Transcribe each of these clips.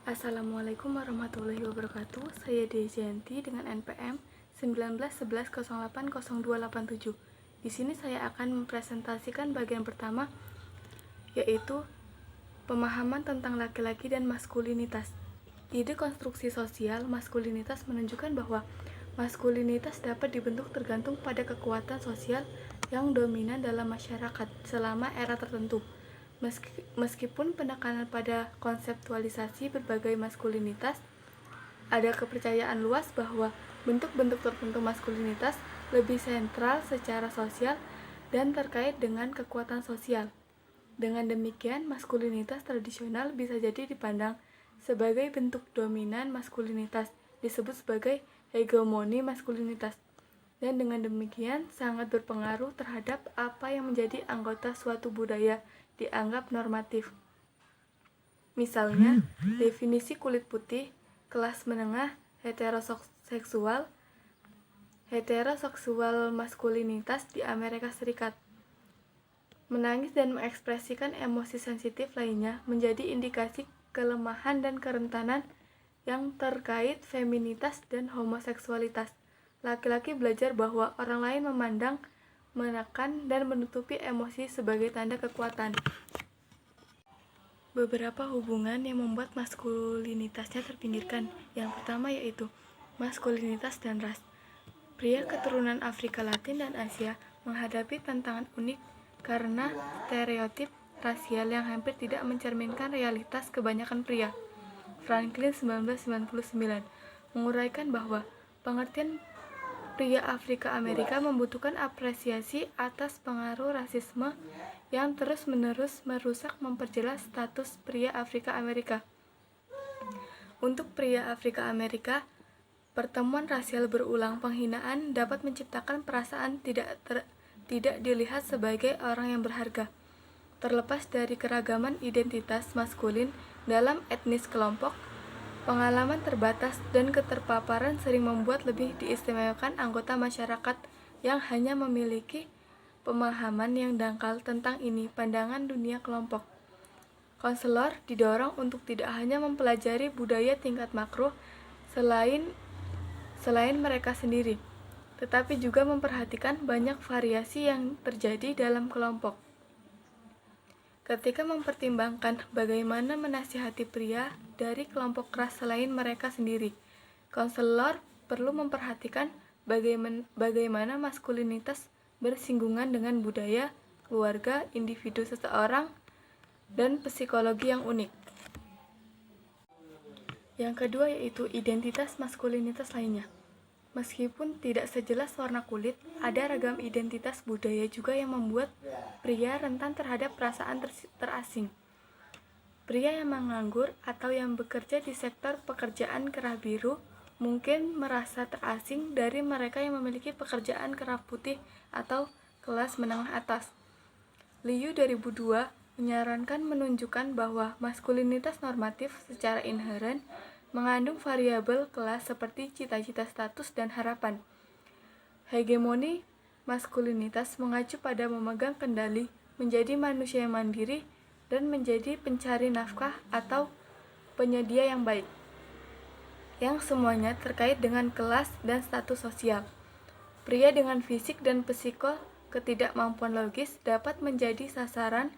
Assalamualaikum warahmatullahi wabarakatuh. Saya Dejanti dengan NPM 1911080287. Di sini saya akan mempresentasikan bagian pertama, yaitu pemahaman tentang laki-laki dan maskulinitas. Ide konstruksi sosial maskulinitas menunjukkan bahwa maskulinitas dapat dibentuk tergantung pada kekuatan sosial yang dominan dalam masyarakat selama era tertentu. Meskipun penekanan pada konseptualisasi berbagai maskulinitas, ada kepercayaan luas bahwa bentuk-bentuk tertentu maskulinitas lebih sentral secara sosial dan terkait dengan kekuatan sosial. Dengan demikian, maskulinitas tradisional bisa jadi dipandang sebagai bentuk dominan maskulinitas, disebut sebagai hegemoni maskulinitas, dan dengan demikian sangat berpengaruh terhadap apa yang menjadi anggota suatu budaya dianggap normatif. Misalnya, definisi kulit putih, kelas menengah, heteroseksual maskulinitas di Amerika Serikat. Menangis dan mengekspresikan emosi sensitif lainnya menjadi indikasi kelemahan dan kerentanan yang terkait feminitas dan homoseksualitas. Laki-laki belajar bahwa orang lain memandang, menekan, dan menutupi emosi sebagai tanda kekuatan. Beberapa hubungan yang membuat maskulinitasnya terpinggirkan. Yang pertama yaitu maskulinitas dan ras. Pria keturunan Afrika Latin dan Asia menghadapi tantangan unik karena stereotip rasial yang hampir tidak mencerminkan realitas kebanyakan pria. Franklin 1999 menguraikan bahwa pengertian pria Afrika Amerika membutuhkan apresiasi atas pengaruh rasisme yang terus-menerus merusak memperjelas status pria Afrika Amerika. Untuk pria Afrika Amerika, pertemuan rasial berulang penghinaan dapat menciptakan perasaan tidak dilihat sebagai orang yang berharga. Terlepas dari keragaman identitas maskulin dalam etnis kelompok, pengalaman terbatas dan keterpaparan sering membuat lebih diistimewakan anggota masyarakat yang hanya memiliki pemahaman yang dangkal tentang ini pandangan dunia kelompok. Konselor didorong untuk tidak hanya mempelajari budaya tingkat makro selain mereka sendiri, tetapi juga memperhatikan banyak variasi yang terjadi dalam kelompok. Ketika mempertimbangkan bagaimana menasihati pria dari kelompok ras selain mereka sendiri, konselor perlu memperhatikan bagaimana maskulinitas bersinggungan dengan budaya, keluarga, individu seseorang, dan psikologi yang unik. Yang kedua yaitu identitas maskulinitas lainnya. Meskipun tidak sejelas warna kulit, ada ragam identitas budaya juga yang membuat pria rentan terhadap perasaan terasing. Pria yang menganggur atau yang bekerja di sektor pekerjaan kerah biru mungkin merasa terasing dari mereka yang memiliki pekerjaan kerah putih atau kelas menengah atas. Liu 2002 menyarankan menunjukkan bahwa maskulinitas normatif secara inheren mengandung variabel kelas seperti cita-cita, status, dan harapan. Hegemoni maskulinitas mengacu pada memegang kendali, menjadi manusia yang mandiri, dan menjadi pencari nafkah atau penyedia yang baik, yang semuanya terkait dengan kelas dan status sosial. Pria dengan fisik dan psiko ketidakmampuan logis dapat menjadi sasaran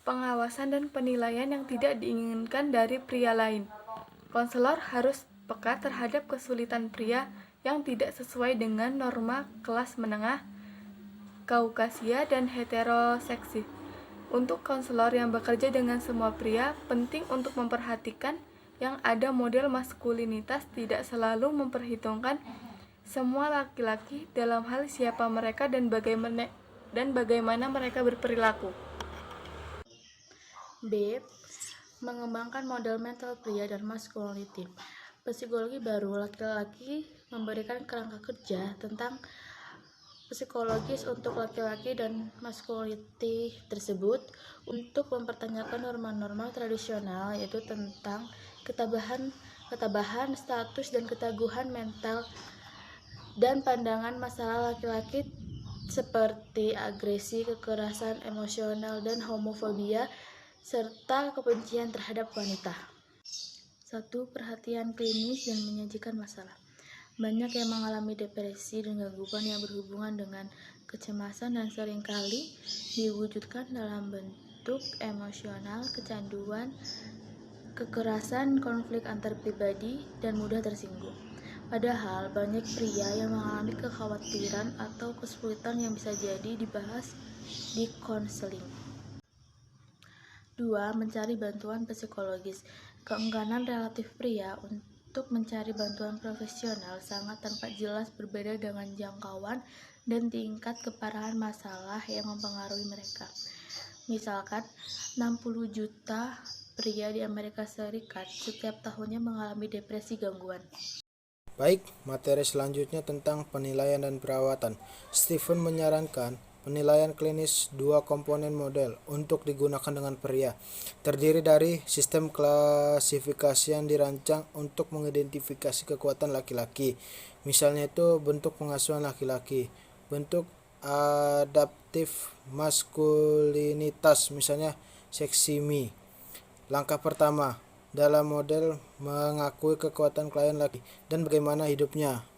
pengawasan dan penilaian yang tidak diinginkan dari pria lain. Konselor harus peka terhadap kesulitan pria yang tidak sesuai dengan norma kelas menengah, Kaukasia, dan heteroseksi. Untuk konselor yang bekerja dengan semua pria, penting untuk memperhatikan yang ada model maskulinitas tidak selalu memperhitungkan semua laki-laki dalam hal siapa mereka dan bagaimana mereka berperilaku. B. Mengembangkan model mental pria dan masculinity. Psikologi baru laki-laki memberikan kerangka kerja tentang psikologis untuk laki-laki dan masculinity tersebut untuk mempertanyakan norma-norma tradisional, yaitu tentang ketabahan, status, dan keteguhan mental dan pandangan masalah laki-laki seperti agresi, kekerasan emosional, dan homofobia, serta kebencian terhadap wanita. 1. Perhatian klinis yang menyajikan masalah. Banyak yang mengalami depresi dan gangguan yang berhubungan dengan kecemasan dan seringkali diwujudkan dalam bentuk emosional, kecanduan, kekerasan, konflik antar pribadi, dan mudah tersinggung. Padahal banyak pria yang mengalami kekhawatiran atau kesulitan yang bisa jadi dibahas di konseling. 2. Mencari bantuan psikologis. Keengganan relatif pria untuk mencari bantuan profesional sangat tampak jelas berbeda dengan jangkauan dan tingkat keparahan masalah yang mempengaruhi mereka. Misalkan, 60 juta pria di Amerika Serikat setiap tahunnya mengalami depresi gangguan. Baik, materi selanjutnya tentang penilaian dan perawatan. Stephen menyarankan penilaian klinis 2 komponen model untuk digunakan dengan pria. Terdiri dari sistem klasifikasi yang dirancang untuk mengidentifikasi kekuatan laki-laki. Misalnya itu bentuk pengasuhan laki-laki, bentuk adaptif maskulinitas, misalnya seksimi. Langkah pertama dalam model mengakui kekuatan klien laki dan bagaimana hidupnya.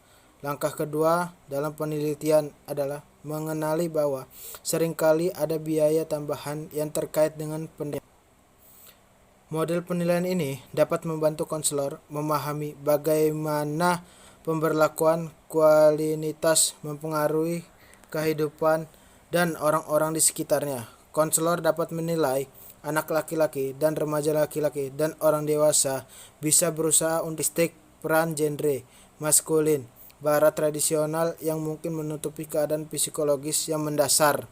Langkah kedua dalam penelitian adalah mengenali bahwa seringkali ada biaya tambahan yang terkait dengan penilaian. Model penilaian ini dapat membantu konselor memahami bagaimana pemberlakuan kualitas mempengaruhi kehidupan dan orang-orang di sekitarnya. Konselor dapat menilai anak laki-laki dan remaja laki-laki dan orang dewasa bisa berusaha untuk peran genre maskulin barat tradisional yang mungkin menutupi keadaan psikologis yang mendasar.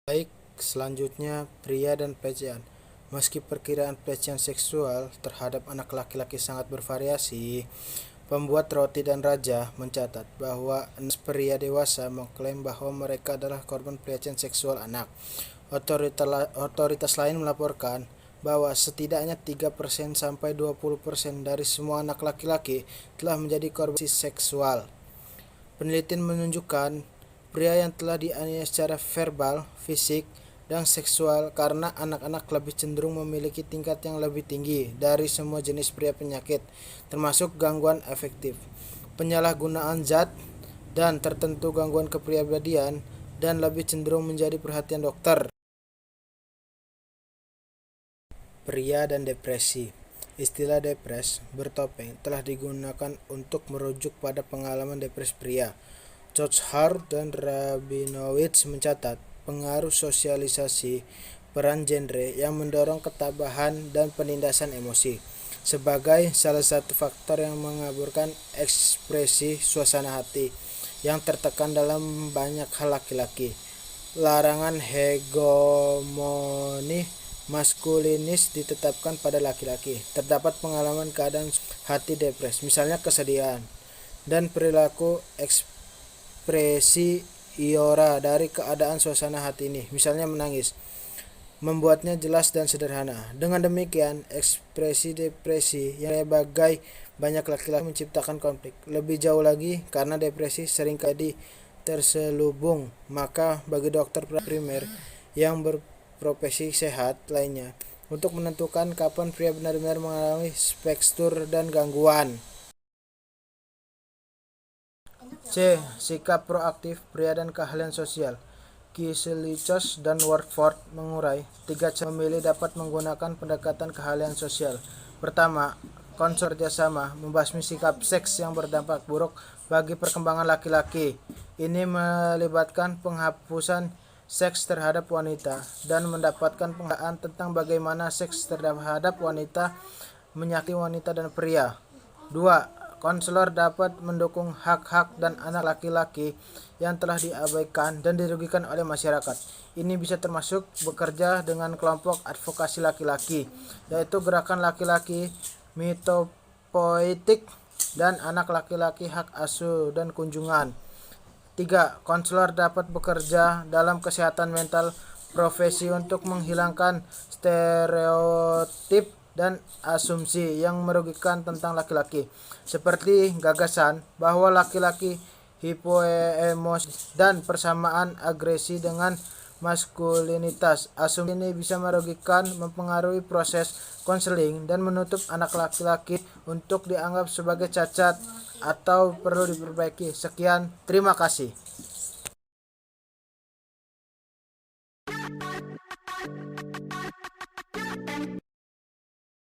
Baik, selanjutnya pria dan pelecehan. Meski perkiraan pelecehan seksual terhadap anak laki-laki sangat bervariasi, pembuat Roti dan Raja mencatat bahwa 6 pria dewasa mengklaim bahwa mereka adalah korban pelecehan seksual anak. Otoritas lain melaporkan bahwa setidaknya 3% sampai 20% dari semua anak laki-laki telah menjadi korban seksual. Penelitian menunjukkan pria yang telah dianiaya secara verbal, fisik, dan seksual karena anak-anak lebih cenderung memiliki tingkat yang lebih tinggi dari semua jenis pria penyakit, termasuk gangguan afektif, penyalahgunaan zat, dan tertentu gangguan kepribadian, dan lebih cenderung menjadi perhatian dokter. Pria dan depresi. Istilah depres bertopeng telah digunakan untuk merujuk pada pengalaman depresi pria. Chochar dan Rabinowitz mencatat pengaruh sosialisasi peran genre yang mendorong ketabahan dan penindasan emosi sebagai salah satu faktor yang mengaburkan ekspresi suasana hati yang tertekan dalam banyak hal laki-laki. Larangan hegemoni maskulinis ditetapkan pada laki-laki. Terdapat pengalaman keadaan hati depres, misalnya kesedihan, dan perilaku ekspresi iora dari keadaan suasana hati ini, misalnya menangis, membuatnya jelas dan sederhana. Dengan demikian, ekspresi depresi yang sebagai banyak laki-laki menciptakan konflik. Lebih jauh lagi, karena depresi seringkali terselubung, maka bagi dokter primer yang berprofesi sehat lainnya untuk menentukan kapan pria benar-benar mengalami spektrum dan gangguan. C. Sikap proaktif pria dan keahlian sosial. Kiselichos dan Warford mengurai 3 cara memilih dapat menggunakan pendekatan keahlian sosial. Pertama, konsor kerjasama membasmi sikap seks yang berdampak buruk bagi perkembangan laki-laki. Ini melibatkan penghapusan seks terhadap wanita dan mendapatkan pengetahuan tentang bagaimana seks terhadap wanita menyakiti wanita dan pria. 2. Konselor dapat mendukung hak-hak dan anak laki-laki yang telah diabaikan dan dirugikan oleh masyarakat. Ini bisa termasuk bekerja dengan kelompok advokasi laki-laki, yaitu gerakan laki-laki mitopoetik dan anak laki-laki hak asuh dan kunjungan. 3. Konselor dapat bekerja dalam kesehatan mental profesi untuk menghilangkan stereotip dan asumsi yang merugikan tentang laki-laki, seperti gagasan bahwa laki-laki hipoemos, dan persamaan agresi dengan maskulinitas. Asumsi ini bisa merugikan, mempengaruhi proses konseling, dan menutup anak laki-laki untuk dianggap sebagai cacat atau perlu diperbaiki. Sekian, terima kasih.